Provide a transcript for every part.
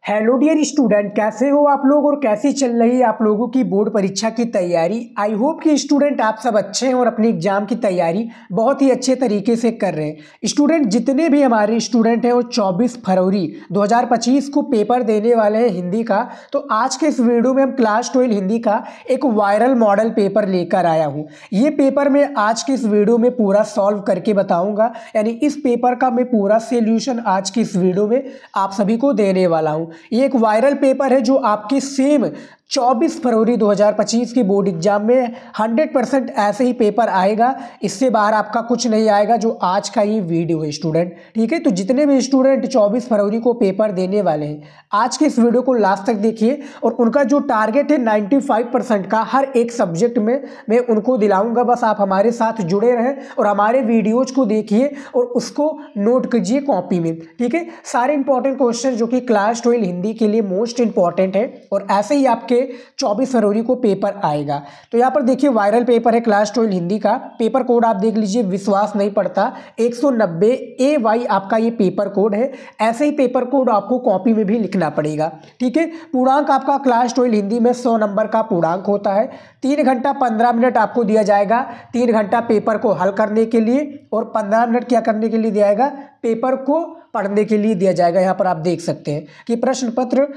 Hello dear student, कैसे हो आप लोग और कैसी चल रही है आप लोगों की बोर्ड परीक्षा की तैयारी। आई होप कि स्टूडेंट आप सब अच्छे हैं और अपनी एग्जाम की तैयारी बहुत ही अच्छे तरीके से कर रहे हैं। स्टूडेंट जितने भी हमारे स्टूडेंट हैं वो 24 फरवरी 2025 को पेपर देने वाले हैं हिंदी का। तो आज के इस वीडियो में हम क्लास 12 हिंदी का एक वायरल मॉडल पेपर लेकर आया हूँ। ये पेपर मैं आज के इस वीडियो में पूरा सॉल्व करके बताऊँगा, यानी इस पेपर का मैं पूरा सोल्यूशन आज की इस वीडियो में आप सभी को देने वाला हूँ। ये एक वायरल पेपर है जो आपके सेम 24 फरवरी 2025 के बोर्ड एग्जाम में 100% ऐसे ही पेपर आएगा। इससे बाहर आपका कुछ नहीं आएगा जो आज का ये वीडियो है स्टूडेंट। ठीक है, तो जितने भी स्टूडेंट 24 फरवरी को पेपर देने वाले हैं आज के इस वीडियो को लास्ट तक देखिए और उनका जो टारगेट है 95% का हर एक सब्जेक्ट में मैं उनको दिलाऊंगा। बस आप हमारे साथ जुड़े रहें और हमारे वीडियोज को देखिए और उसको नोट कीजिए कॉपी में। ठीक है, सारे इंपॉर्टेंट क्वेश्चन जो कि क्लास 12 हिंदी के लिए मोस्ट इंपॉर्टेंट है और ऐसे ही आपके 24 फरवरी को पेपर आएगा। तो यहाँ पर देखिए वायरल पेपर है क्लास 12 हिंदी का। पेपर कोड आप देख लीजिए, विश्वास नहीं पड़ता 190 AY आपका ये पेपर कोड है। ऐसे ही पेपर कोड आपको कॉपी में भी लिखना पड़ेगा। ठीक है, पूर्णांक आपका क्लास 12 हिंदी में 100 नंबर का पूर्णांक होता है। 3 घंटा 15 मिनट आपको दिया जाएगा। 3 घंटा पेपर को हल करने के लिए और 15 मिनट क्या करने के लिए दिया जाएगा, पेपर को पढ़ने के लिए दिया जाएगा। यहाँ पर आप देख सकते हैं कि प्रश्न पत्र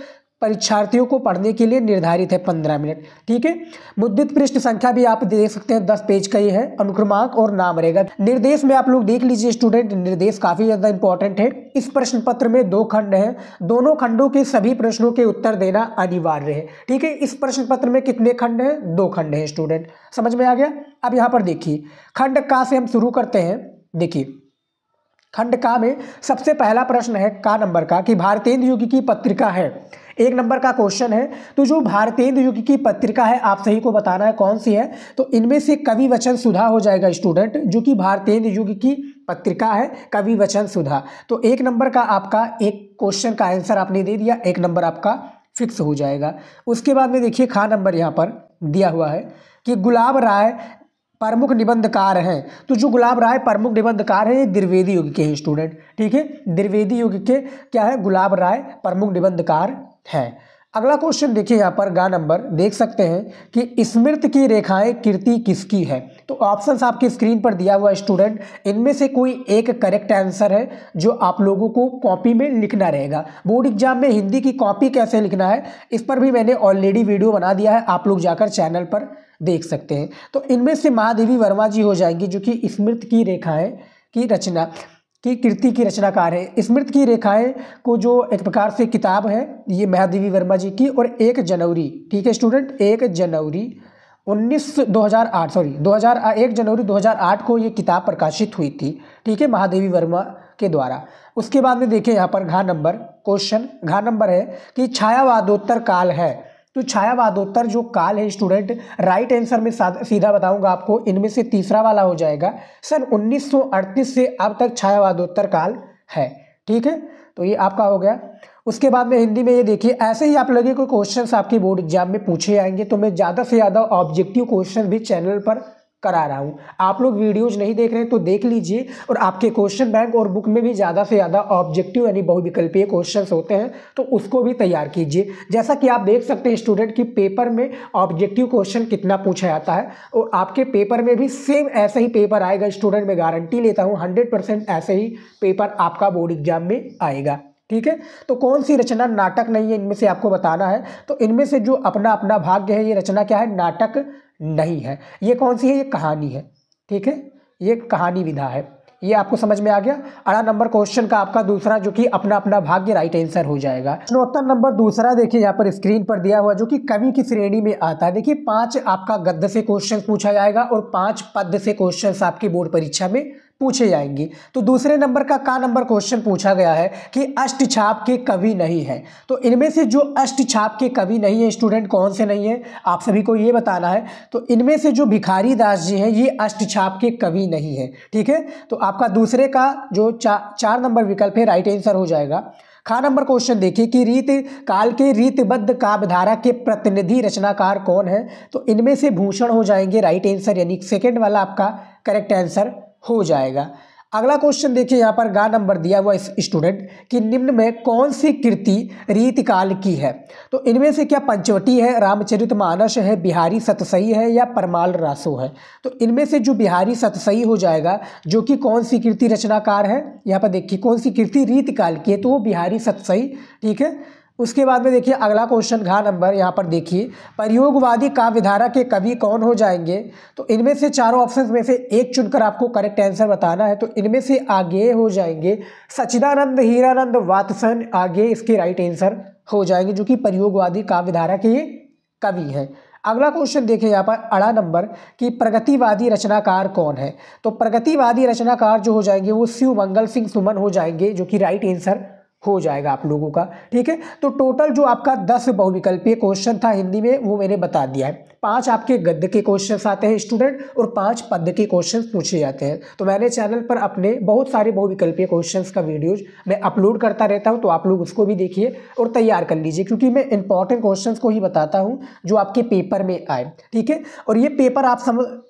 परीक्षार्थियों को पढ़ने के लिए निर्धारित है 15 मिनट। ठीक है, मुद्रित पृष्ठ संख्या भी आप देख सकते हैं 10 पेज का ये है। अनुक्रमांक और नाम रहेगा। निर्देश में आप लोग देख लीजिए स्टूडेंट, निर्देश काफी ज्यादा इंपॉर्टेंट है। इस प्रश्न पत्र में 2 खंड हैं, दोनों खंडों के सभी प्रश्नों के उत्तर देना अनिवार्य है। ठीक है, इस प्रश्न पत्र में कितने खंड हैं? 2 खंड हैं स्टूडेंट, समझ में आ गया। अब यहाँ पर देखिए खंड का से हम शुरू करते हैं। देखिए खंड का में सबसे पहला प्रश्न है का नंबर का कि भारतेंदु युग की पत्रिका है। 1 नंबर का क्वेश्चन है। तो जो भारतेंदु युग की पत्रिका है आप सही को बताना है कौन सी है। तो इनमें से कवि वचन सुधा हो जाएगा स्टूडेंट, जो कि भारतेंदु युग की पत्रिका है कवि वचन सुधा। तो 1 नंबर का आपका एक क्वेश्चन का आंसर आपने दे दिया, 1 नंबर आपका फिक्स हो जाएगा। उसके बाद में देखिए खा नंबर यहाँ पर दिया हुआ है कि गुलाब राय प्रमुख निबंधकार हैं। तो जो गुलाब राय प्रमुख निबंधकार हैं ये द्विवेदी युग के हैं स्टूडेंट। ठीक है, द्विवेदी युग के क्या है, गुलाब राय प्रमुख निबंधकार हैं। अगला क्वेश्चन देखिए यहाँ पर गा नंबर देख सकते हैं कि स्मृति की रेखाएं कीर्ति किसकी है। तो ऑप्शंस आपकी स्क्रीन पर दिया हुआ है स्टूडेंट, इनमें से कोई एक करेक्ट आंसर है जो आप लोगों को कॉपी में लिखना रहेगा। बोर्ड एग्जाम में हिंदी की कॉपी कैसे लिखना है इस पर भी मैंने ऑलरेडी वीडियो बना दिया है, आप लोग जाकर चैनल पर देख सकते हैं। तो इनमें से महादेवी वर्मा जी हो जाएंगी जो कि स्मृति की रेखाएं की रचना की कीर्ति की रचनाकार है। स्मृति की रेखाएं को जो एक प्रकार से किताब है ये महादेवी वर्मा जी की, और 1 जनवरी, ठीक है स्टूडेंट, 1 जनवरी 1 जनवरी 2008 को ये किताब प्रकाशित हुई थी। ठीक है, महादेवी वर्मा के द्वारा। उसके बाद में देखिए यहाँ पर घा नंबर क्वेश्चन, घा नंबर है कि छायावादोत्तर काल है। तो छायावादोत्तर जो काल है स्टूडेंट, राइट आंसर में सीधा बताऊंगा आपको, इनमें से तीसरा वाला हो जाएगा। सन 1938 से अब तक छायावादोत्तर काल है। ठीक है, तो ये आपका हो गया। उसके बाद में हिंदी में ये देखिए, ऐसे ही आप लोगों को क्वेश्चंस आपके बोर्ड एग्जाम में पूछे जाएंगे। तो मैं ज़्यादा से ज़्यादा ऑब्जेक्टिव क्वेश्चन भी चैनल पर करा रहा हूँ। आप लोग वीडियोज नहीं देख रहे हैं तो देख लीजिए, और आपके क्वेश्चन बैंक और बुक में भी ज़्यादा से ज़्यादा ऑब्जेक्टिव यानी बहुविकल्पीय क्वेश्चंस होते हैं तो उसको भी तैयार कीजिए। जैसा कि आप देख सकते हैं स्टूडेंट कि पेपर में ऑब्जेक्टिव क्वेश्चन कितना पूछा जाता है, और आपके पेपर में भी सेम ऐसा ही पेपर आएगा स्टूडेंट, मैं गारंटी लेता हूँ 100% ऐसे ही पेपर आपका बोर्ड एग्जाम में आएगा। ठीक है, तो कौन सी रचना नाटक नहीं है इनमें से आपको बताना है। तो इनमें से जो अपना अपना भाग्य है ये रचना क्या है, नाटक नहीं है। ये कौन सी है, ये कहानी है। ठीक है, ये कहानी विधा है। ये आपको समझ में आ गया। 18 नंबर क्वेश्चन का आपका दूसरा जो कि अपना अपना भाग्य राइट आंसर हो जाएगा। प्रश्नोत्तर नंबर दूसरा देखिए यहाँ पर स्क्रीन पर दिया हुआ जो कि कवि की श्रेणी में आता है। देखिए 5 आपका गद्य से क्वेश्चन पूछा जाएगा और 5 पद्य से क्वेश्चन आपकी बोर्ड परीक्षा में पूछे जाएंगे। तो दूसरे नंबर का नंबर क्वेश्चन पूछा गया है कि अष्टछाप के कवि नहीं है। तो इनमें से जो अष्टछाप के कवि नहीं है स्टूडेंट कौन से नहीं है आप सभी को ये बताना है। तो इनमें से जो भिखारी दास जी हैं ये अष्टछाप के कवि नहीं है। ठीक है, तो आपका दूसरे का जो 4 नंबर विकल्प है राइट आंसर हो जाएगा। खा नंबर क्वेश्चन देखिए कि रीत काल के रीतबद्ध काव्यधारा के प्रतिनिधि रचनाकार कौन है। तो इनमें से भूषण हो जाएंगे राइट आंसर, यानी सेकंड वाला आपका करेक्ट आंसर हो जाएगा। अगला क्वेश्चन देखिए, यहाँ पर गा नंबर दिया हुआ इस स्टूडेंट कि निम्न में कौन सी कृति रीतिकाल की है। तो इनमें से क्या पंचवटी है, रामचरितमानस है, बिहारी सतसई है या परमाल रासो है। तो इनमें से जो बिहारी सतसई हो जाएगा, जो कि कौन सी कृति रचनाकार है, यहाँ पर देखिए कौन सी कृति रीतिकाल की है, तो वो बिहारी सतसई। ठीक है, उसके बाद में देखिए अगला क्वेश्चन घ नंबर, यहाँ पर देखिए प्रयोगवादी काव्यधारा के कवि कौन हो जाएंगे। तो इनमें से चारों ऑप्शंस में से एक चुनकर आपको करेक्ट आंसर बताना है। तो इनमें से आगे हो जाएंगे सच्चिदानंद, हीरानंद, वात्सन, आगे इसके राइट आंसर हो जाएंगे, जो कि प्रयोगवादी काव्यधारा के ये कवि हैं। अगला क्वेश्चन देखिए यहाँ पर अड़ा नंबर कि प्रगतिवादी रचनाकार कौन है। तो प्रगतिवादी रचनाकार जो हो जाएंगे वो शिव मंगल सिंह सुमन हो जाएंगे, जो कि राइट आंसर हो जाएगा आप लोगों का। ठीक है, तो टोटल जो आपका 10 बहुविकल्पीय क्वेश्चन था हिंदी में वो मैंने बता दिया है। 5 आपके गद्य के क्वेश्चंस आते हैं स्टूडेंट, और 5 पद्य के क्वेश्चंस पूछे जाते हैं। तो मैंने चैनल पर अपने बहुत सारे बहुविकल्पीय क्वेश्चंस का वीडियोज मैं अपलोड करता रहता हूं, तो आप लोग उसको भी देखिए और तैयार कर लीजिए, क्योंकि मैं इंपॉर्टेंट क्वेश्चंस को ही बताता हूँ जो आपके पेपर में आए। ठीक है, और ये पेपर आप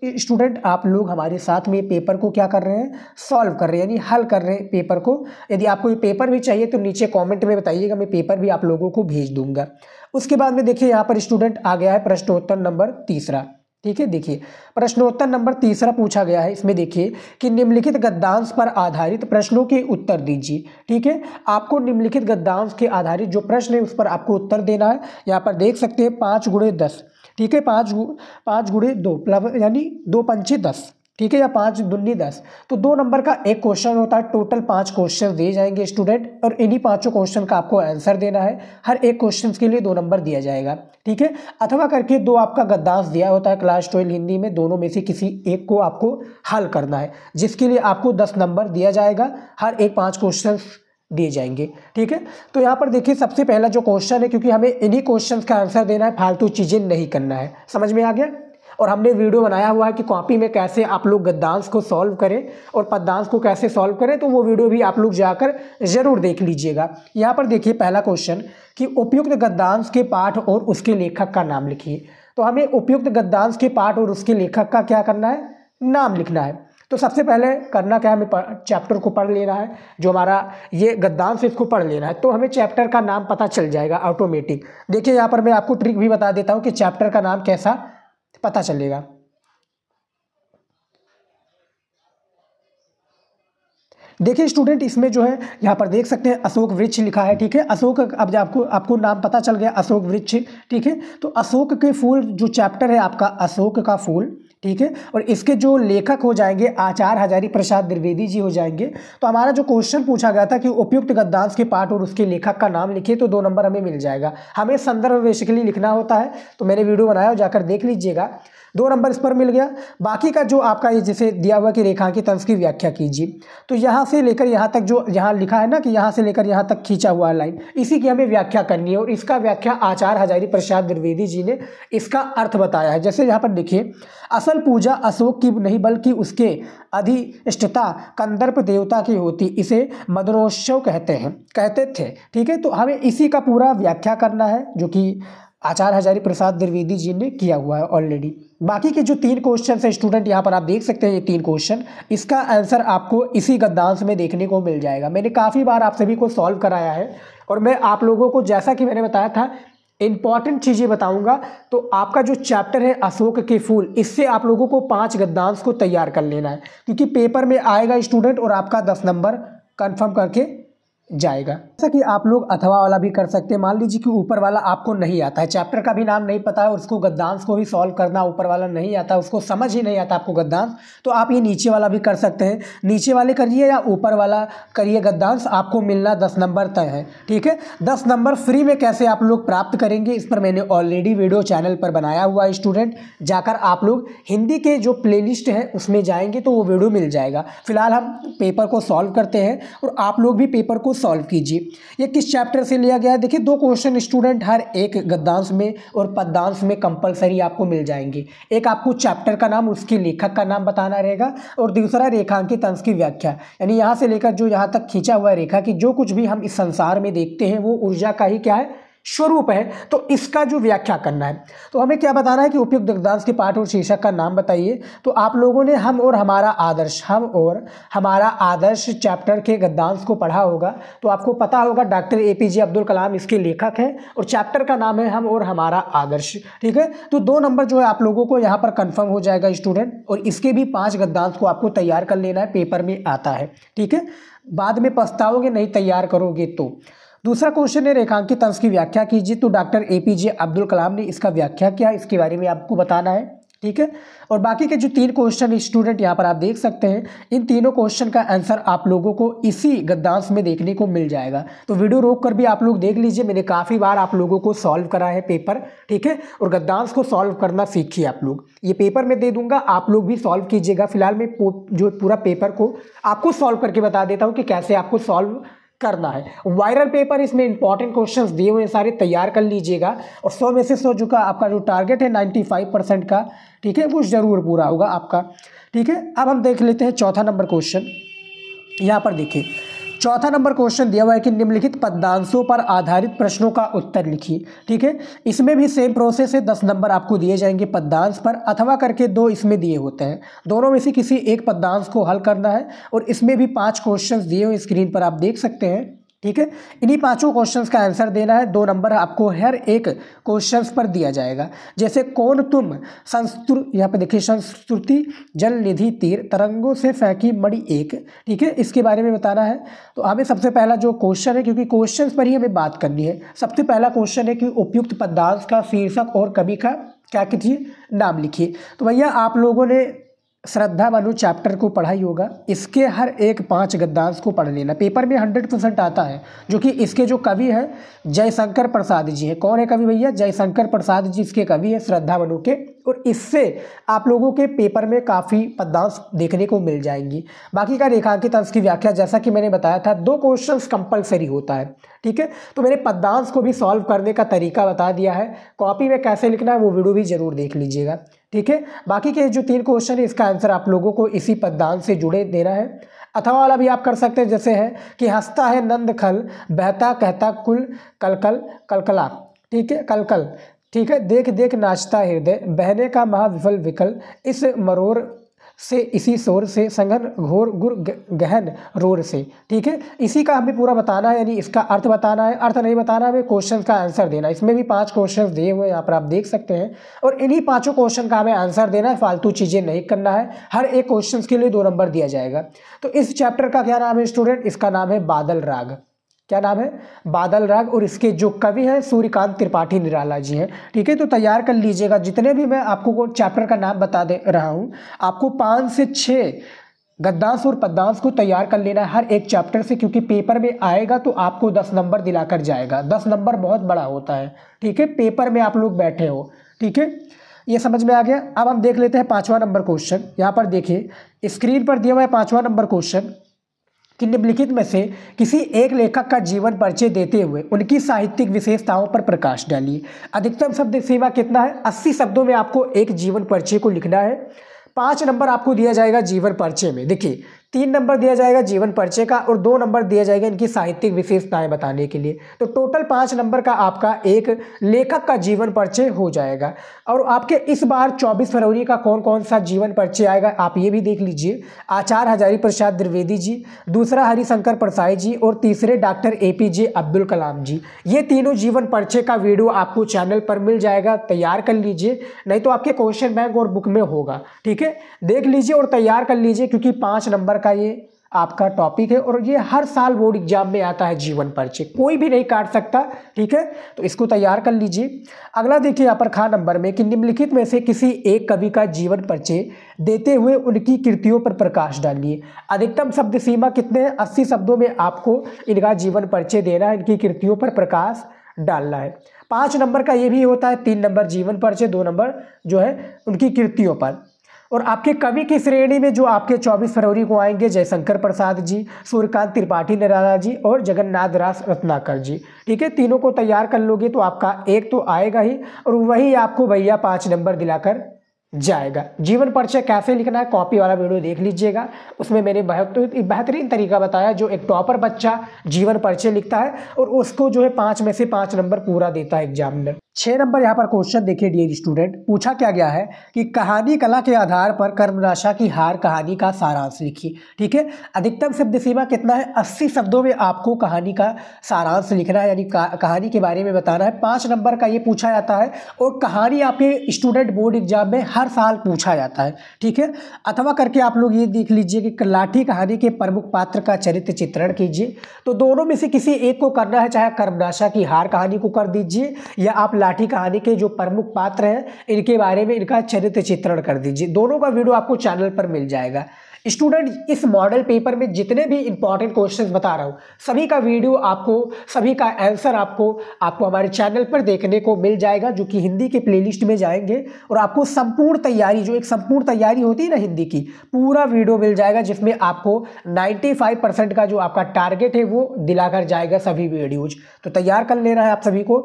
स्टूडेंट आप लोग हमारे साथ में पेपर को क्या कर रहे हैं, सॉल्व कर रहे हैं, यानी हल कर रहे हैं पेपर को। यदि आपको ये पेपर भी चाहिए तो नीचे कमेंट में बताइएगा, मैं पेपर भी आप लोगों को भेज दूंगा। उसके बाद में देखिए यहाँ पर स्टूडेंट आ गया है प्रश्नोत्तर नंबर तीसरा। ठीक है, देखिए प्रश्नोत्तर नंबर तीसरा पूछा गया है। इसमें देखिए कि निम्नलिखित गद्यांश पर आधारित प्रश्नों के उत्तर दीजिए। ठीक है, आपको निम्नलिखित गद्यांश के आधारित जो प्रश्न है उस पर आपको उत्तर देना है। यहाँ पर देख सकते हैं 5 गुणे 10। ठीक है, 5 गुणे 2 यानी 2 पंचे 10। ठीक है, या 5 दूनी 10। तो 2 नंबर का एक क्वेश्चन होता है। टोटल 5 क्वेश्चन दिए जाएंगे स्टूडेंट, और इन्हीं 5 क्वेश्चन का आपको आंसर देना है। हर एक क्वेश्चन के लिए 2 नंबर दिया जाएगा। ठीक है, अथवा करके 2 आपका गद्यांश दिया होता है क्लास 12 हिंदी में, दोनों में से किसी एक को आपको हल करना है, जिसके लिए आपको 10 नंबर दिया जाएगा। हर एक 5 क्वेश्चन दिए जाएंगे। ठीक है, तो यहाँ पर देखिए सबसे पहला जो क्वेश्चन है, क्योंकि हमें इन्हीं क्वेश्चन का आंसर देना है, फालतू चीज़ें नहीं करना है। समझ में आ गया। और हमने वीडियो बनाया हुआ है कि कॉपी में कैसे आप लोग गद्यांश को सॉल्व करें और पद्यांश को कैसे सॉल्व करें, तो वो वीडियो भी आप लोग जाकर जरूर देख लीजिएगा। यहाँ पर देखिए पहला क्वेश्चन कि उपयुक्त गद्यांश के पाठ और उसके लेखक का नाम लिखिए। तो हमें उपयुक्त गद्यांश के पाठ और उसके लेखक का क्या करना है, नाम लिखना है। तो सबसे पहले करना क्या है, हमें चैप्टर को पढ़ लेना है, जो हमारा ये गद्यांश है इसको पढ़ लेना है, तो हमें चैप्टर का नाम पता चल जाएगा ऑटोमेटिक। देखिए यहाँ पर मैं आपको ट्रिक भी बता देता हूँ कि चैप्टर का नाम कैसा पता चलेगा। देखिए स्टूडेंट, इसमें जो है यहाँ पर देख सकते हैं अशोक वृक्ष लिखा है। ठीक है, अशोक, अब जब आपको नाम पता चल गया अशोक वृक्ष। ठीक है, तो अशोक के फूल जो चैप्टर है आपका अशोक का फूल। ठीक है, और इसके जो लेखक हो जाएंगे आचार्य हजारी प्रसाद द्विवेदी जी हो जाएंगे। तो हमारा जो क्वेश्चन पूछा गया था कि उपयुक्त गद्यांश के पाठ और उसके लेखक का नाम लिखिए, तो 2 नंबर हमें मिल जाएगा। हमें संदर्भ बेसिकली लिखना होता है, तो मैंने वीडियो बनाया, जाकर देख लीजिएगा। 2 नंबर इस पर मिल गया। बाकी का जो आपका ये जैसे दिया हुआ कि रेखांकित अंश की व्याख्या कीजिए, तो यहाँ से लेकर यहाँ तक जो यहाँ लिखा है ना कि यहाँ से लेकर यहाँ तक खींचा हुआ लाइन, इसी की हमें व्याख्या करनी है। और इसका व्याख्या आचार्य हजारी प्रसाद द्विवेदी जी ने इसका अर्थ बताया है। जैसे यहाँ पर देखिए, असल पूजा अशोक की नहीं बल्कि उसके अधिष्ठता कंदर्प देवता की होती, इसे मदनोत्सव कहते थे। ठीक है, तो हमें इसी का पूरा व्याख्या करना है, जो कि आचार्य हजारी प्रसाद द्विवेदी जी ने किया हुआ है ऑलरेडी। बाकी के जो 3 क्वेश्चन है स्टूडेंट, यहाँ पर आप देख सकते हैं ये 3 क्वेश्चन, इसका आंसर आपको इसी गद्यांश में देखने को मिल जाएगा। मैंने काफ़ी बार आप सभी को सॉल्व कराया है, और मैं आप लोगों को जैसा कि मैंने बताया था इंपॉर्टेंट चीज़ें बताऊंगा। तो आपका जो चैप्टर है अशोक के फूल, इससे आप लोगों को 5 गद्यांश को तैयार कर लेना है, क्योंकि पेपर में आएगा स्टूडेंट, और आपका 10 नंबर कन्फर्म करके जाएगा। जैसा कि आप लोग अथवा वाला भी कर सकते हैं। मान लीजिए कि ऊपर वाला आपको नहीं आता है, चैप्टर का भी नाम नहीं पता है और उसको गद्यांश को भी सॉल्व करना ऊपर वाला नहीं आता, उसको समझ ही नहीं आता आपको गद्यांश, तो आप ये नीचे वाला भी कर सकते हैं। नीचे वाले करिए या ऊपर वाला करिए गद्यांश, आपको मिलना 10 नंबर तय है। ठीक है, 10 नंबर फ्री में कैसे आप लोग प्राप्त करेंगे, इस पर मैंने ऑलरेडी वीडियो चैनल पर बनाया हुआ है स्टूडेंट। जाकर आप लोग हिंदी के जो प्लेलिस्ट है उसमें जाएंगे तो वो वीडियो मिल जाएगा। फिलहाल हम पेपर को सॉल्व करते हैं, और आप लोग भी पेपर को सॉल्व कीजिए। ये किस चैप्टर से लिया गया है, देखिए 2 क्वेश्चन स्टूडेंट हर एक गद्यांश में और पद्यांश में कंपलसरी आपको मिल जाएंगे। एक आपको चैप्टर का नाम, उसके लेखक का नाम बताना रहेगा, और दूसरा रेखांकित अंश की व्याख्या, यानी यहाँ से लेकर जो यहाँ तक खींचा हुआ है रेखा की जो कुछ भी हम इस संसार में देखते हैं वो ऊर्जा का ही क्या है, स्वरूप है, तो इसका जो व्याख्या करना है। तो हमें क्या बताना है कि उपयुक्त गद्यांश के पाठ और शीर्षक का नाम बताइए। तो आप लोगों ने हम और हमारा आदर्श चैप्टर के गद्यांश को पढ़ा होगा, तो आपको पता होगा डॉक्टर APJ अब्दुल कलाम इसके लेखक हैं और चैप्टर का नाम है हम और हमारा आदर्श। ठीक है, तो 2 नंबर जो है आप लोगों को यहाँ पर कंफर्म हो जाएगा स्टूडेंट, और इसके भी 5 गद्यांश को आपको तैयार कर लेना है, पेपर में आता है। ठीक है, बाद में पछताओगे नहीं तैयार करोगे तो। दूसरा क्वेश्चन है रेखांकित अंश की व्याख्या कीजिए। तो डॉक्टर APJ अब्दुल कलाम ने इसका व्याख्या किया, इसके बारे में आपको बताना है। ठीक है, और बाकी के जो 3 क्वेश्चन स्टूडेंट यहाँ पर आप देख सकते हैं, इन तीनों क्वेश्चन का आंसर आप लोगों को इसी गद्यांश में देखने को मिल जाएगा। तो वीडियो रोक कर भी आप लोग देख लीजिए, मैंने काफ़ी बार आप लोगों को सॉल्व करा है पेपर। ठीक है, और गद्यांश को सॉल्व करना सीखिए आप लोग, ये पेपर में दे दूंगा, आप लोग भी सॉल्व कीजिएगा। फिलहाल मैं जो पूरा पेपर को आपको सॉल्व करके बता देता हूँ कि कैसे आपको सॉल्व करना है। वायरल पेपर, इसमें इंपॉर्टेंट क्वेश्चंस दिए हुए सारे तैयार कर लीजिएगा, और 100 में से 100 जो का आपका जो टारगेट है 95% का, ठीक है, वो जरूर पूरा होगा आपका। ठीक है, अब हम देख लेते हैं चौथा नंबर क्वेश्चन। यहाँ पर देखिए, चौथा नंबर क्वेश्चन दिया हुआ है कि निम्नलिखित पद्यांशों पर आधारित प्रश्नों का उत्तर लिखिए। ठीक है, इसमें भी सेम प्रोसेस है, 10 नंबर आपको दिए जाएंगे पद्यांश पर, अथवा करके 2 इसमें दिए होते हैं, दोनों में से किसी एक पद्यांश को हल करना है, और इसमें भी 5 क्वेश्चंस दिए हुए स्क्रीन पर आप देख सकते हैं। ठीक है, इन्हीं 5 क्वेश्चंस का आंसर देना है। 2 नंबर आपको हर एक क्वेश्चंस पर दिया जाएगा। जैसे कौन तुम यहाँ पे देखिए, संस्कृति जल निधि तीर तरंगों से फेंकी मणि एक। ठीक है, इसके बारे में बताना है। तो हमें सबसे पहला जो क्वेश्चन है, क्योंकि क्वेश्चंस पर ही हमें बात करनी है, सबसे पहला क्वेश्चन है कि उपयुक्त पद्यांश का शीर्षक और कवि का क्या कीजिए, नाम लिखिए। तो भैया आप लोगों ने श्रद्धा मनु चैप्टर को पढ़ा ही होगा, इसके हर एक 5 गद्यांश को पढ़ लेना, पेपर में 100% आता है। जो कि इसके जो कवि हैं जयशंकर प्रसाद जी हैं। कौन है कवि भैया? जयशंकर प्रसाद जी इसके कवि है, श्रद्धा मनु के, और इससे आप लोगों के पेपर में काफ़ी पद्यांश देखने को मिल जाएंगी। बाकी का रेखांकित अंश की व्याख्या, जैसा कि मैंने बताया था, 2 क्वेश्चंस कंपलसरी होता है। ठीक है, तो मैंने पद्यांश को भी सॉल्व करने का तरीका बता दिया है, कॉपी में कैसे लिखना है वो वीडियो भी जरूर देख लीजिएगा। ठीक है, बाकी के जो 3 क्वेश्चन है इसका आंसर आप लोगों को इसी पद्यांश से जुड़े देना है। अथवा वाला भी आप कर सकते हैं, जैसे है कि हंसता है नंद खल, बहता कहता कुल कलकल कलकला। ठीक है, कलकल। ठीक है, देख देख नाचता हृदय, बहने का महाविफल विकल, इस मरोर से इसी शोर से संघन घोर गुर गहन रोर से। ठीक है, इसी का हमें पूरा बताना है, यानी इसका अर्थ बताना है, अर्थ नहीं बताना है, हमें क्वेश्चन का आंसर देना है। इसमें भी 5 क्वेश्चन दिए हुए हैं, यहाँ पर आप देख सकते हैं, और इन्हीं 5 क्वेश्चन का हमें आंसर देना है, फालतू चीज़ें नहीं करना है। हर एक क्वेश्चन के लिए 2 नंबर दिया जाएगा। तो इस चैप्टर का क्या नाम है स्टूडेंट? इसका नाम है बादल राग। क्या नाम है? बादल राग, और इसके जो कवि हैं सूर्यकांत त्रिपाठी निराला जी हैं। ठीक है, तो तैयार कर लीजिएगा। जितने भी मैं आपको चैप्टर का नाम बता दे रहा हूँ, आपको 5 से 6 गद्यांश और पद्यांश को तैयार कर लेना है हर एक चैप्टर से, क्योंकि पेपर में आएगा तो आपको 10 नंबर दिलाकर जाएगा। 10 नंबर बहुत बड़ा होता है। ठीक है, पेपर में आप लोग बैठे हो। ठीक है, ये समझ में आ गया। अब हम देख लेते हैं 5वां नंबर क्वेश्चन। यहाँ पर देखिए, स्क्रीन पर दिया हुआ है 5वां नंबर क्वेश्चन कि निम्नलिखित में से किसी एक लेखक का जीवन परिचय देते हुए उनकी साहित्यिक विशेषताओं पर प्रकाश डालिए। अधिकतम शब्द सीमा कितना है? 80 शब्दों में आपको एक जीवन परिचय को लिखना है। 5 नंबर आपको दिया जाएगा जीवन परिचय में। देखिए, 3 नंबर दिया जाएगा जीवन परिचय का, और 2 नंबर दिया जाएगा इनकी साहित्यिक विशेषताएं बताने के लिए। तो टोटल 5 नंबर का आपका एक लेखक का जीवन परिचय हो जाएगा। और आपके इस बार 24 फरवरी का कौन कौन सा जीवन परिचय आएगा आप ये भी देख लीजिए। आचार्य हजारी प्रसाद द्विवेदी जी, दूसरा हरिशंकर प्रसाद जी, और तीसरे डॉक्टर APJ अब्दुल कलाम जी। ये तीनों जीवन परिचय का वीडियो आपको चैनल पर मिल जाएगा, तैयार कर लीजिए, नहीं तो आपके क्वेश्चन बैंक और बुक में होगा। ठीक है, देख लीजिए और तैयार कर लीजिए, क्योंकि 5 नंबर का ये आपका टॉपिक है, और ये हर साल बोर्ड एग्जाम में आता है जीवन परिचय, कोई भी नहीं काट सकता। ठीक है, तो इसको तैयार कर लीजिए। अगला देखिए यहाँ पर खा नंबर में कि निम्नलिखित में से किसी एक कवि का जीवन परिचय देते हुए उनकी कृतियों पर प्रकाश डालिए। अधिकतम शब्द सीमा कितने हैं? 80 शब्दों में आपको इनका जीवन परिचय देना है, इनकी कृतियों पर प्रकाश डालना है। 5 नंबर का ये भी होता है, 3 नंबर जीवन परिचय, 2 नंबर जो है उनकी कृतियों पर। और आपके कवि की श्रेणी में जो आपके 24 फरवरी को आएंगे, जयशंकर प्रसाद जी, सूर्यकांत त्रिपाठी निराला जी और जगन्नाथ दास रत्नाकर जी। ठीक है, तीनों को तैयार कर लोगे तो आपका एक तो आएगा ही, और वही आपको भैया 5 नंबर दिलाकर जाएगा। जीवन परिचय कैसे लिखना है, कॉपी वाला वीडियो देख लीजिएगा, उसमें मैंने बेहतरीन तरीका बताया। जो एक टॉपर बच्चा जीवन परिचय लिखता है और उसको जो है 5 में से 5 नंबर पूरा देता है एग्जामिनर। 6 नंबर यहाँ पर क्वेश्चन देखिए डियर स्टूडेंट, पूछा क्या गया है कि कहानी कला के आधार पर कर्मनाशा की हार कहानी का सारांश लिखिए। ठीक है, अधिकतम शब्द सीमा कितना है, 80 शब्दों में आपको कहानी का सारांश लिखना है, यानी कहानी के बारे में बताना है। 5 नंबर का ये पूछा जाता है और कहानी आपके स्टूडेंट बोर्ड एग्जाम में हर साल पूछा जाता है। ठीक है, अथवा करके आप लोग ये देख लीजिए कि लाठी कहानी के प्रमुख पात्र का चरित्र चित्रण कीजिए। तो दोनों में से किसी एक को करना है, चाहे कर्मनाशा की हार कहानी को कर दीजिए या आप लाठी कहानी के जो प्रमुख पात्र हैं इनके बारे में इनका चरित्र चित्रण कर दीजिए। दोनों का वीडियो आपको चैनल पर मिल जाएगा। स्टूडेंट इस मॉडल पेपर में जितने भी इंपॉर्टेंट क्वेश्चंस बता रहा हूँ सभी का वीडियो आपको, सभी का आंसर आपको हमारे चैनल पर देखने को मिल जाएगा, जो कि हिंदी के प्लेलिस्ट में जाएंगे और आपको संपूर्ण तैयारी, जो एक संपूर्ण तैयारी होती है ना हिंदी की, पूरा वीडियो मिल जाएगा, जिसमें आपको 95% का जो आपका टारगेट है वो दिलाकर जाएगा सभी वीडियोज। तो तैयार कर लेना है आप सभी को।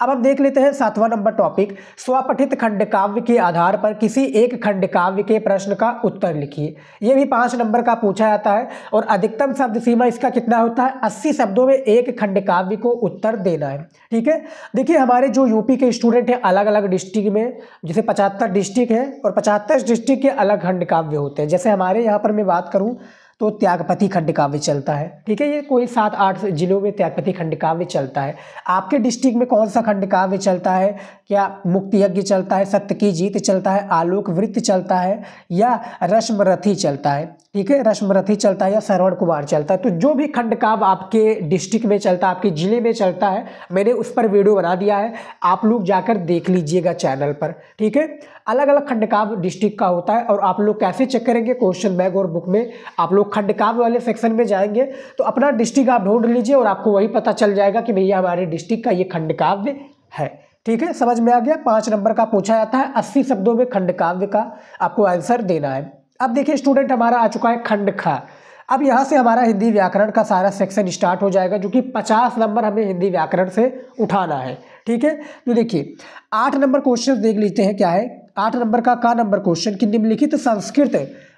अब हम देख लेते हैं 7वां नंबर टॉपिक, स्वपठित खंडकाव्य के आधार पर किसी एक खंडकाव्य के प्रश्न का उत्तर लिखिए। ये भी 5 नंबर का पूछा जाता है और अधिकतम शब्द सीमा इसका कितना होता है, 80 शब्दों में एक खंडकाव्य को उत्तर देना है। ठीक है, देखिए हमारे जो यूपी के स्टूडेंट हैं अलग अलग डिस्ट्रिक्ट में, जैसे 75 डिस्ट्रिक्ट है और 75 डिस्ट्रिक्ट के अलग खंडकाव्य होते हैं। जैसे हमारे यहाँ पर मैं बात करूँ तो त्यागपति खंडकाव्य चलता है। ठीक है, ये कोई 7-8 जिलों में त्यागपति खंडकाव्य चलता है। आपके डिस्ट्रिक्ट में कौन सा खंडकाव्य चलता है, क्या मुक्ति यज्ञ चलता है, सत्य की जीत चलता है, आलोक वृत्त चलता है या रश्मरथी चलता है। ठीक है, रश्मरथी चलता है या श्रवण कुमार चलता है। तो जो भी खंडकाव्य आपके डिस्ट्रिक्ट में चलता है, आपके जिले में चलता है, मैंने उस पर वीडियो बना दिया है, आप लोग जाकर देख लीजिएगा चैनल पर। ठीक है, अलग अलग खंडकाव्य डिस्ट्रिक्ट का होता है और आप लोग कैसे चेक करेंगे, क्वेश्चन बैंक और बुक में आप लोग खंडकाव्य वाले सेक्शन में जाएंगे तो अपना डिस्ट्रिक्ट आप ढूंढ लीजिए और आपको वही पता चल जाएगा कि भैया हमारे डिस्ट्रिक्ट का ये खंडकाव्य है। ठीक है, समझ में आ गया। 5 नंबर का पूछा जाता है, 80 शब्दों में खंडकाव्य का आपको आंसर देना है। अब देखिए स्टूडेंट, हमारा आ चुका है खंड खा। अब यहाँ से हमारा हिंदी व्याकरण का सारा सेक्शन स्टार्ट हो जाएगा, जो कि 50 नंबर हमें हिंदी व्याकरण से उठाना है। ठीक है, तो देखिए 8 नंबर क्वेश्चन देख लेते हैं क्या है। 8 नंबर का नंबर क्वेश्चन कि निम्नलिखित संस्कृत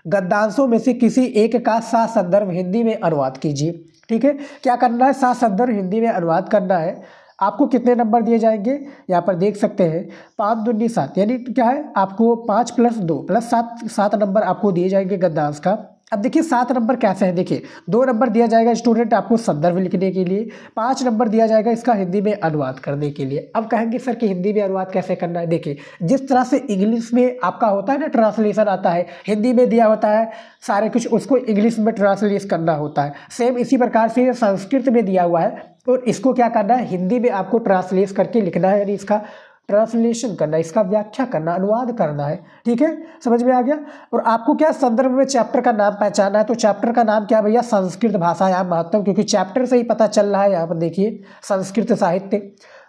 गद्यांशों में से किसी एक का ससंदर्भ हिंदी में अनुवाद कीजिए। ठीक है, क्या करना है, ससंदर्भ हिंदी में अनुवाद करना है। आपको कितने नंबर दिए जाएंगे, यहाँ पर देख सकते हैं 5 दूनी 7, यानी क्या है आपको 5 + 2 + 7 नंबर आपको दिए जाएंगे गद्यांश का। अब देखिए 7 नंबर कैसे है, देखिए 2 नंबर दिया जाएगा स्टूडेंट आपको संदर्भ लिखने के लिए, 5 नंबर दिया जाएगा इसका हिंदी में अनुवाद करने के लिए। अब कहेंगे सर कि हिंदी में अनुवाद कैसे करना है, देखिए जिस तरह से इंग्लिश में आपका होता है ना ट्रांसलेशन आता है, हिंदी में दिया होता है सारे कुछ, उसको इंग्लिश में ट्रांसलेट करना होता है। सेम इसी प्रकार से संस्कृत में दिया हुआ है और इसको क्या करना है, हिंदी में आपको ट्रांसलेट करके लिखना है, यानी इसका ट्रांसलेशन करना, इसका व्याख्या करना, अनुवाद करना है। ठीक है, समझ में आ गया। और आपको क्या संदर्भ में चैप्टर का नाम पहचाना है, तो चैप्टर का नाम क्या भैया, संस्कृत भाषा या महत्व, क्योंकि चैप्टर से ही पता चल रहा है। यहाँ पर देखिए संस्कृत साहित्य,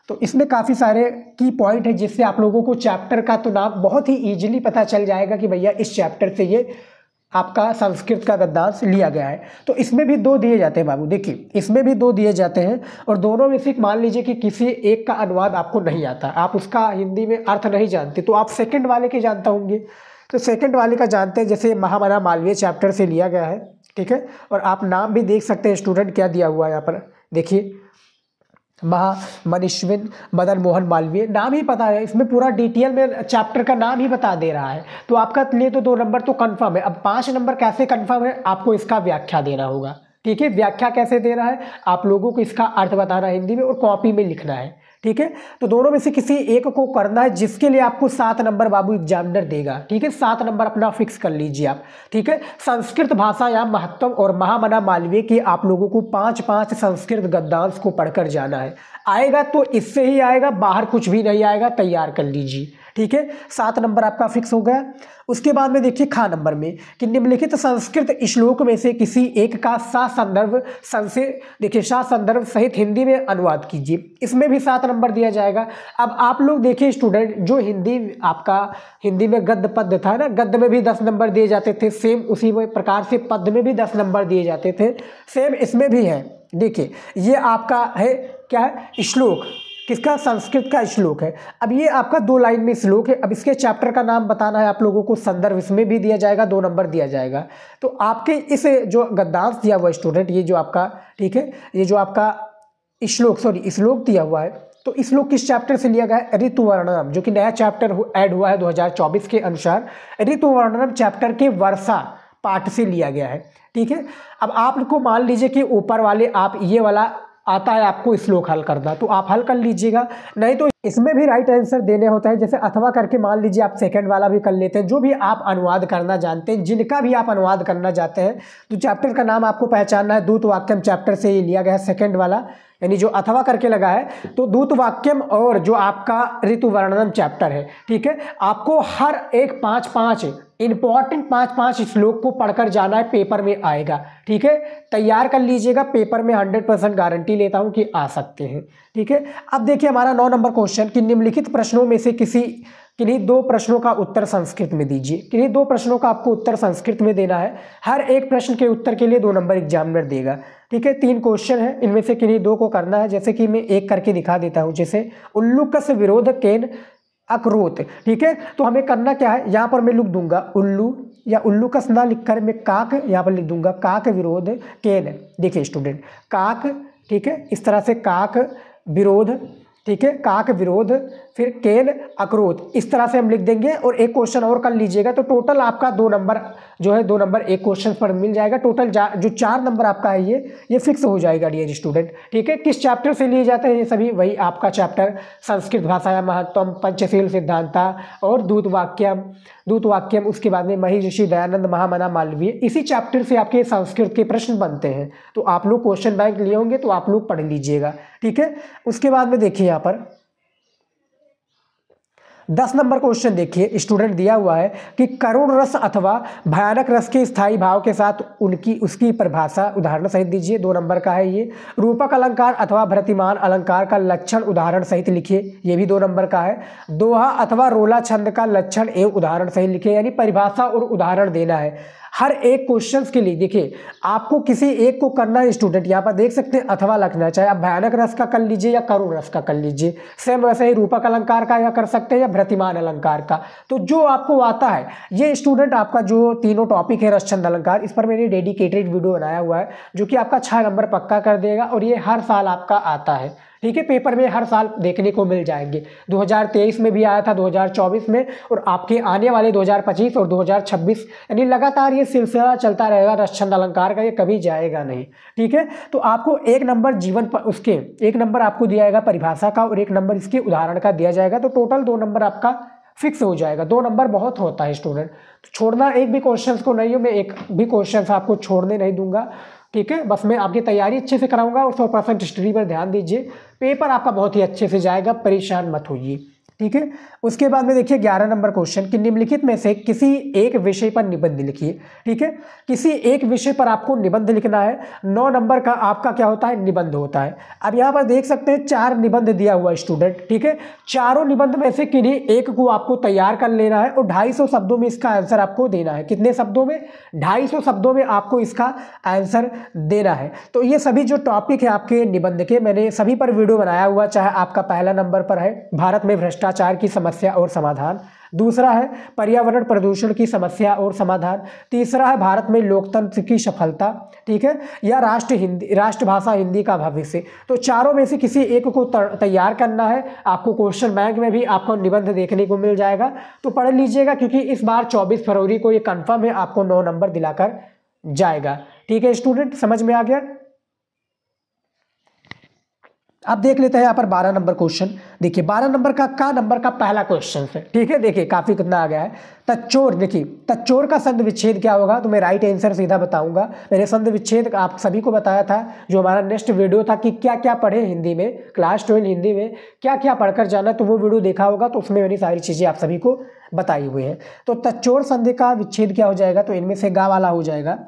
तो इसमें काफ़ी सारे की पॉइंट है जिससे आप लोगों को चैप्टर का तो नाम बहुत ही ईजिली पता चल जाएगा कि भैया इस चैप्टर से ये आपका संस्कृत का गद्यांश लिया गया है। तो इसमें भी 2 दिए जाते हैं बाबू, देखिए इसमें भी 2 दिए जाते हैं और दोनों में से मान लीजिए कि किसी एक का अनुवाद आपको नहीं आता, आप उसका हिंदी में अर्थ नहीं जानते, तो आप सेकंड वाले के जानता होंगे। तो सेकंड वाले का जानते हैं, जैसे महामना मालवीय चैप्टर से लिया गया है। ठीक है, और आप नाम भी देख सकते हैं स्टूडेंट क्या दिया हुआ है यहाँ पर, देखिए मनीषविन मदन मोहन मालवीय, नाम ही पता है, इसमें पूरा डिटेल में चैप्टर का नाम ही बता दे रहा है। तो आपका लिए तो 2 नंबर तो कंफर्म है। अब 5 नंबर कैसे कंफर्म है, आपको इसका व्याख्या देना होगा। ठीक है, व्याख्या कैसे देना है, आप लोगों को इसका अर्थ बताना है हिंदी में और कॉपी में लिखना है। ठीक है, तो दोनों में से किसी एक को करना है, जिसके लिए आपको 7 नंबर बाबू एग्जामिनर देगा। ठीक है, 7 नंबर अपना फिक्स कर लीजिए आप। ठीक है, संस्कृत भाषा या महत्व और महामना मालवीय के आप लोगों को 5-5 संस्कृत गद्यांश को पढ़कर जाना है। आएगा तो इससे ही आएगा, बाहर कुछ भी नहीं आएगा, तैयार कर लीजिए। ठीक है, 7 नंबर आपका फिक्स हो गया। उसके बाद में देखिए खा नंबर में कि निम्नलिखित संस्कृत श्लोक में से किसी एक का संदर्भ सहित हिंदी में अनुवाद कीजिए। इसमें भी 7 नंबर दिया जाएगा। अब आप लोग देखिए स्टूडेंट, जो हिंदी में गद्य पद्य था ना, गद्य में भी 10 नंबर दिए जाते थे, सेम उसी प्रकार से पद्य में भी 10 नंबर दिए जाते थे, सेम इसमें भी है। देखिए ये आपका है क्या है, श्लोक। किसका, संस्कृत का श्लोक है। अब ये आपका 2 लाइन में श्लोक है। अब इसके चैप्टर का नाम बताना है आप लोगों को, संदर्भ इसमें भी दिया जाएगा, 2 नंबर दिया जाएगा। तो आपके इस जो गद्यांश दिया हुआ स्टूडेंट, ये जो आपका, ठीक है, ये जो आपका श्लोक दिया हुआ है, तो इस श्लोक किस चैप्टर से लिया गया है, ऋतुवर्णनम, जो कि नया चैप्टर ऐड हुआ है 2024 के अनुसार। ऋतुवर्णनम चैप्टर के वर्षा पाठ से लिया गया है, ठीक है। अब आपको मान लीजिए कि ऊपर वाले आप ये वाला आता है आपको श्लोक हल करना, तो आप हल कर लीजिएगा, नहीं तो इसमें भी राइट आंसर देने होता है। जैसे अथवा करके मान लीजिए आप सेकंड वाला भी कर लेते हैं, जो भी आप अनुवाद करना जानते हैं, जिनका भी आप अनुवाद करना चाहते हैं। तो चैप्टर का नाम आपको पहचानना है, दूत वाक्यम चैप्टर से ये लिया गया है सेकंड वाला, यानी जो अथवा करके लगा है। तो दूत वाक्यम और जो आपका ऋतुवर्णनम चैप्टर है, ठीक है, आपको हर एक 5-5 इंपॉर्टेंट 5-5 श्लोक को पढ़कर जाना है, पेपर में आएगा, ठीक है। तैयार कर लीजिएगा, पेपर में 100% गारंटी लेता हूं कि आ सकते हैं, ठीक है। अब देखिए हमारा 9 नंबर क्वेश्चन कि निम्नलिखित प्रश्नों में से किन्हीं 2 प्रश्नों का उत्तर संस्कृत में दीजिए। किन्हीं 2 प्रश्नों का आपको उत्तर संस्कृत में देना है। हर एक प्रश्न के उत्तर के लिए 2 नंबर एग्जामिनर देगा, ठीक है। 3 क्वेश्चन है, इनमें से किन्हीं 2 को करना है। जैसे कि मैं एक करके दिखा देता हूं, जैसे उल्लूकस विरोध केन अक्रोत, ठीक है। तो हमें करना क्या है, यहाँ पर मैं लिख दूंगा उल्लू, या उल्लूकस ना लिखकर मैं काक यहाँ पर लिख दूंगा, काक विरोध केन। देखिए स्टूडेंट, काक, ठीक है, इस तरह से काक विरोध, ठीक है, काक विरोध, फिर केन अक्रोत, इस तरह से हम लिख देंगे। और एक क्वेश्चन और कर लीजिएगा, तो टोटल आपका 2 नंबर जो है, 2 नंबर एक क्वेश्चन पर मिल जाएगा। टोटल जो 4 नंबर आपका है ये फिक्स हो जाएगा डियर स्टूडेंट, ठीक है। किस चैप्टर से लिए जाते हैं ये सभी, वही आपका चैप्टर संस्कृत भाषाया महत्वम, पंचशील सिद्धांता और दूत वाक्यम, उसके बाद में महिषी दयानंद महामना मालवीय, इसी चैप्टर से आपके संस्कृत के प्रश्न बनते हैं। तो आप लोग क्वेश्चन बैंक लिए होंगे, तो आप लोग पढ़ लीजिएगा, ठीक है। उसके बाद में देखिए यहाँ पर 10 नंबर क्वेश्चन देखिए, स्टूडेंट दिया हुआ है कि करुण रस अथवा भयानक रस के स्थायी भाव के साथ उसकी परिभाषा उदाहरण सहित दीजिए। 2 नंबर का है ये। रूपक अलंकार अथवा भृतिमान अलंकार का लक्षण उदाहरण सहित लिखिए, ये भी 2 नंबर का है। दोहा अथवा रोला छंद का लक्षण एवं उदाहरण सहित लिखिए, यानी परिभाषा और उदाहरण देना है। हर एक क्वेश्चंस के लिए देखिए आपको किसी एक को करना है स्टूडेंट। यहाँ पर देख सकते हैं अथवा लिखना, चाहे आप भयानक रस का कर लीजिए या करुण रस का कर लीजिए। सेम वैसे ही रूपक अलंकार का या कर सकते हैं या भृतिमान अलंकार का। तो जो आपको आता है ये स्टूडेंट, आपका जो तीनों टॉपिक है रस छंद अलंकार, इस पर मैंने डेडिकेटेड वीडियो बनाया हुआ है, जो कि आपका 6 नंबर पक्का कर देगा। और ये हर साल आपका आता है, ठीक है, पेपर में हर साल देखने को मिल जाएंगे। 2023 में भी आया था, 2024 में, और आपके आने वाले 2025 और 2026, यानी लगातार ये सिलसिला चलता रहेगा रस छंद अलंकार का, ये कभी जाएगा नहीं, ठीक है। तो आपको 1 नंबर जीवन पर उसके 1 नंबर आपको दिया जाएगा परिभाषा का, और 1 नंबर इसके उदाहरण का दिया जाएगा। तो टोटल 2 नंबर आपका फिक्स हो जाएगा। 2 नंबर बहुत होता है स्टूडेंट, तो छोड़ना एक भी क्वेश्चन को नहीं हो, मैं एक भी क्वेश्चन आपको छोड़ने नहीं दूंगा, ठीक है। बस मैं आपकी तैयारी अच्छे से कराऊंगा और 100% हिस्ट्री पर ध्यान दीजिए। पेपर आपका बहुत ही अच्छे से जाएगा, परेशान मत होइए, ठीक है। उसके बाद में देखिए 11 नंबर क्वेश्चन कि निम्नलिखित में से किसी एक विषय पर निबंध लिखिए, ठीक है। किसी एक विषय पर आपको निबंध लिखना है। 9 नंबर का आपका क्या होता है, निबंध होता है। अब यहाँ पर देख सकते हैं 4 निबंध दिया हुआ है स्टूडेंट, ठीक है। चारों निबंध में से किन्हीं एक को आपको तैयार कर लेना है और 250 शब्दों में इसका आंसर आपको देना है। कितने शब्दों में, 250 शब्दों में आपको इसका आंसर देना है। तो ये सभी जो टॉपिक है आपके निबंध के, मैंने सभी पर वीडियो बनाया हुआ। चाहे आपका पहला नंबर पर है भारत में भ्रष्टाचार की समस्या और समाधान, दूसरा है पर्यावरण प्रदूषण की समस्या और समाधान, तीसरा है भारत में लोकतंत्र की सफलता, ठीक है, या राष्ट्रभाषा हिंदी का भविष्य। तो चारों में से किसी एक को तैयार करना है। आपको क्वेश्चन बैंक में भी आपको निबंध देखने को मिल जाएगा, तो पढ़ लीजिएगा, क्योंकि इस बार 24 फरवरी को ये कंफर्म है, आपको 9 नंबर दिलाकर जाएगा, ठीक है स्टूडेंट, समझ में आ गया। अब देख लेते हैं यहाँ पर 12 नंबर क्वेश्चन। देखिए 12 नंबर का नंबर का पहला क्वेश्चन है, ठीक है। देखिए काफी कितना आ गया है, तच्चोर। देखिए तच्चोर का संधि विच्छेद क्या होगा, तो मैं राइट आंसर सीधा बताऊंगा। मैंने संधि विच्छेद आप सभी को बताया था, जो हमारा नेक्स्ट वीडियो था कि क्या क्या पढ़े हिंदी में, क्लास 12 हिंदी में क्या क्या पढ़कर जाना, तो वो वीडियो देखा होगा, तो उसमें मैंने सारी चीजें आप सभी को बताई हुई है। तो तच्चोर संधि का विच्छेद क्या हो जाएगा, तो इनमें से गा वाला हो जाएगा,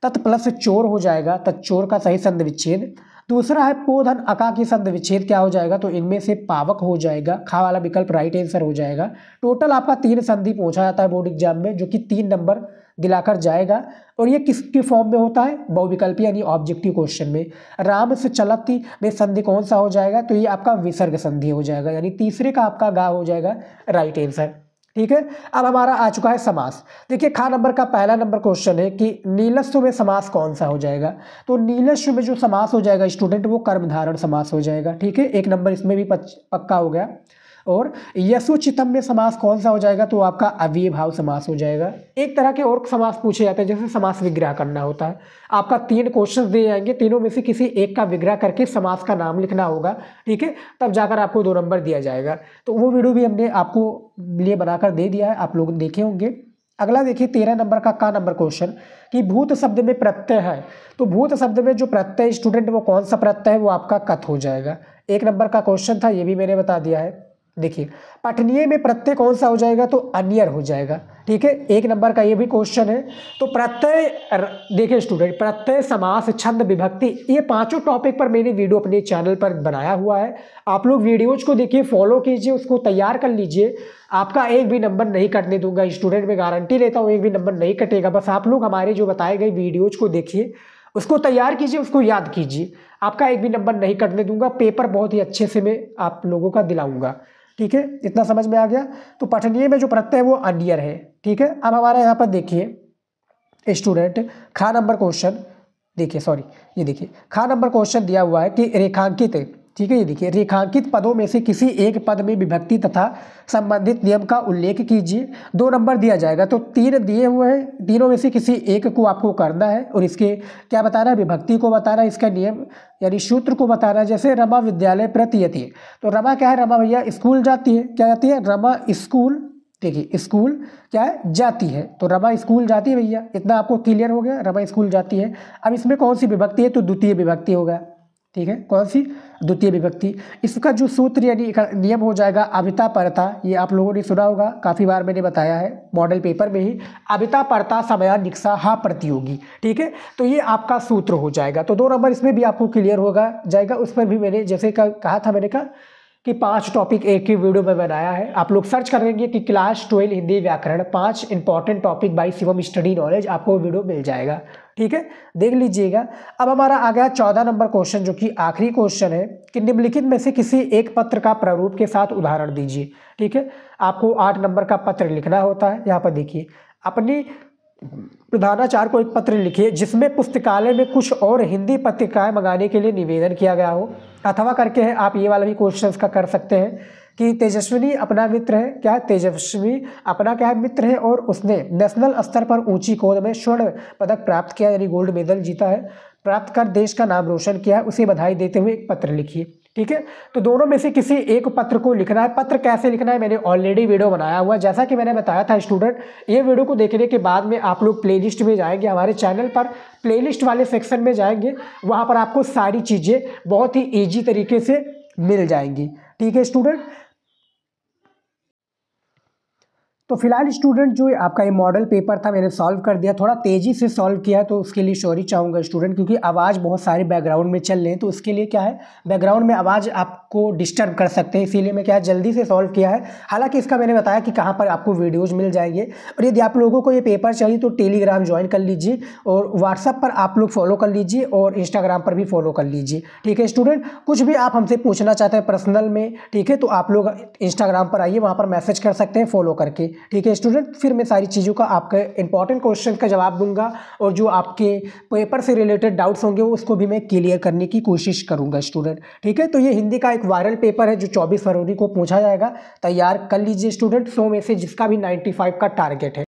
तत् प्लस चोर हो जाएगा, तच्चोर का सही संधि विच्छेद। दूसरा है पोधन अका की संधि विच्छेद क्या हो जाएगा, तो इनमें से पावक हो जाएगा, खा वाला विकल्प राइट आंसर हो जाएगा। टोटल आपका 3 संधि पूछा जाता है बोर्ड एग्जाम में, जो कि 3 नंबर दिलाकर जाएगा। और ये किसके फॉर्म में होता है? बहुविकल्पी यानी ऑब्जेक्टिव क्वेश्चन में। राम से चलती में संधि कौन सा हो जाएगा? तो ये आपका विसर्ग संधि हो जाएगा, यानी तीसरे का आपका गा हो जाएगा राइट आंसर। ठीक है, अब हमारा आ चुका है समास। देखिए खा नंबर का पहला नंबर क्वेश्चन है कि नीलस्व में समास कौन सा हो जाएगा? तो नीलस्व में जो समास हो जाएगा स्टूडेंट वो कर्मधारय समास हो जाएगा। ठीक है, एक नंबर इसमें भी पक्का हो गया। और यशोचितम में समास कौन सा हो जाएगा? तो आपका अव्ययीभाव समास हो जाएगा। एक तरह के और समास पूछे जाते हैं, जैसे समास विग्रह करना होता है। आपका 3 क्वेश्चन दिए जाएंगे, तीनों में से किसी एक का विग्रह करके समास का नाम लिखना होगा। ठीक है, तब जाकर आपको 2 नंबर दिया जाएगा। तो वो वीडियो भी हमने आपको लिए बनाकर दे दिया है, आप लोग देखे होंगे। अगला देखिए 13 नंबर का नंबर क्वेश्चन कि भूत शब्द में प्रत्यय है। तो भूत शब्द में जो प्रत्यय स्टूडेंट वो कौन सा प्रत्यय है? वो आपका कथ हो जाएगा। 1 नंबर का क्वेश्चन था, ये भी मैंने बता दिया है। देखिए पठनीय में प्रत्यय कौन सा हो जाएगा? तो अन्यर हो जाएगा। ठीक है, 1 नंबर का ये भी क्वेश्चन है। तो प्रत्यय देखिए स्टूडेंट, प्रत्यय, समास, छंद, विभक्ति, ये पांचों टॉपिक पर मैंने वीडियो अपने चैनल पर बनाया हुआ है। आप लोग वीडियोज को देखिए, फॉलो कीजिए, उसको तैयार कर लीजिए। आपका एक भी नंबर नहीं कटने दूंगा स्टूडेंट, मैं गारंटी लेता हूँ एक भी नंबर नहीं कटेगा। बस आप लोग हमारे जो बताए गए वीडियोज को देखिए, उसको तैयार कीजिए, उसको याद कीजिए, आपका एक भी नंबर नहीं कटने दूंगा। पेपर बहुत ही अच्छे से मैं आप लोगों का दिलाऊंगा। ठीक है, इतना समझ में आ गया। तो पठनीय में जो प्रत्यय है वो अन्यर है। ठीक है, अब हमारा यहाँ पर देखिए स्टूडेंट खा नंबर क्वेश्चन, देखिए सॉरी, ये देखिए खा नंबर क्वेश्चन दिया हुआ है कि रेखांकित, ठीक है, ये देखिए रेखांकित पदों में से किसी एक पद में विभक्ति तथा संबंधित नियम का उल्लेख कीजिए। 2 नंबर दिया जाएगा। तो 3 दिए हुए हैं, तीनों में से किसी एक को आपको करना है और इसके क्या बताना है? विभक्ति को बताना है, इसका नियम यानी सूत्र को बताना है। जैसे रमा विद्यालय प्रतीयति, तो रमा क्या है? रमा भैया स्कूल जाती है। क्या जाती है? रमा स्कूल, देखिए स्कूल क्या है? जाती है। तो रमा स्कूल जाती है भैया, इतना आपको क्लियर हो गया, रमा स्कूल जाती है। अब इसमें कौन सी विभक्ति है? तो द्वितीय विभक्ति होगा। ठीक है, कौन सी? द्वितीय विभक्ति। इसका जो सूत्र यानी नियम हो जाएगा अभिता परता, ये आप लोगों ने सुना होगा, काफ़ी बार मैंने बताया है मॉडल पेपर में ही, अभिता परता समया निक्सा हा प्रतियोगी। ठीक है, तो ये आपका सूत्र हो जाएगा। तो 2 नंबर इसमें भी आपको क्लियर होगा जाएगा। उस पर भी मैंने जैसे कहा था, मैंने कहा कि 5 टॉपिक एक ही वीडियो में बनाया है। आप लोग सर्च करेंगे कि क्लास 12 हिंदी व्याकरण 5 important topic by Shivam study knowledge, आपको वीडियो मिल जाएगा। ठीक है, देख लीजिएगा। अब हमारा आ गया 14 नंबर क्वेश्चन, जो कि आखिरी क्वेश्चन है कि निम्नलिखित में से किसी एक पत्र का प्रारूप के साथ उदाहरण दीजिए। ठीक है, आपको 8 नंबर का पत्र लिखना होता है। यहाँ पर देखिए, अपनी प्रधानाचार्य को एक पत्र लिखिए जिसमें पुस्तकालय में कुछ और हिंदी पत्रिकाएं मंगाने के लिए निवेदन किया गया हो। अथवा करके है, आप ये वाला भी क्वेश्चंस का कर सकते हैं कि तेजस्विनी अपना मित्र है। क्या? तेजस्वी अपना क्या है? मित्र है, और उसने नेशनल स्तर पर ऊंची कूद में स्वर्ण पदक प्राप्त किया, यानी गोल्ड मेडल जीता है, प्राप्त कर देश का नाम रोशन किया है। उसे बधाई देते हुए एक पत्र लिखिए। ठीक है, तो दोनों में से किसी एक पत्र को लिखना है। पत्र कैसे लिखना है मैंने ऑलरेडी वीडियो बनाया हुआ है, जैसा कि मैंने बताया था स्टूडेंट। ये वीडियो को देखने के बाद में आप लोग प्लेलिस्ट में जाएंगे, हमारे चैनल पर प्लेलिस्ट वाले सेक्शन में जाएंगे, वहाँ पर आपको सारी चीज़ें बहुत ही ईजी तरीके से मिल जाएंगी। ठीक है स्टूडेंट, तो फिलहाल स्टूडेंट जो आपका ये मॉडल पेपर था मैंने सॉल्व कर दिया, थोड़ा तेज़ी से सॉल्व किया है, तो उसके लिए सॉरी चाहूँगा स्टूडेंट, क्योंकि आवाज़ बहुत सारी बैकग्राउंड में चल रहे हैं, तो उसके लिए क्या है, बैकग्राउंड में आवाज़ आपको डिस्टर्ब कर सकते हैं, इसीलिए मैं क्या है जल्दी से सॉल्व किया है। हालांकि इसका मैंने बताया कि कहाँ पर आपको वीडियोज़ मिल जाएंगे, और यदि आप लोगों को ये पेपर चाहिए तो टेलीग्राम ज्वाइन कर लीजिए, और व्हाट्सअप पर आप लोग फॉलो कर लीजिए, और इंस्टाग्राम पर भी फॉलो कर लीजिए। ठीक है स्टूडेंट, कुछ भी आप हमसे पूछना चाहते हैं पर्सनल में, ठीक है, तो आप लोग इंस्टाग्राम पर आइए, वहाँ पर मैसेज कर सकते हैं फॉलो करके। ठीक है स्टूडेंट, फिर मैं सारी चीज़ों का आपके इंपॉर्टेंट क्वेश्चन का जवाब दूंगा, और जो आपके पेपर से रिलेटेड डाउट्स होंगे उसको भी मैं क्लियर करने की कोशिश करूंगा स्टूडेंट। ठीक है, तो ये हिंदी का एक वायरल पेपर है जो 24 फरवरी को पूछा जाएगा, तैयार कर लीजिए स्टूडेंट। 100 में से जिसका भी 95 का टारगेट है।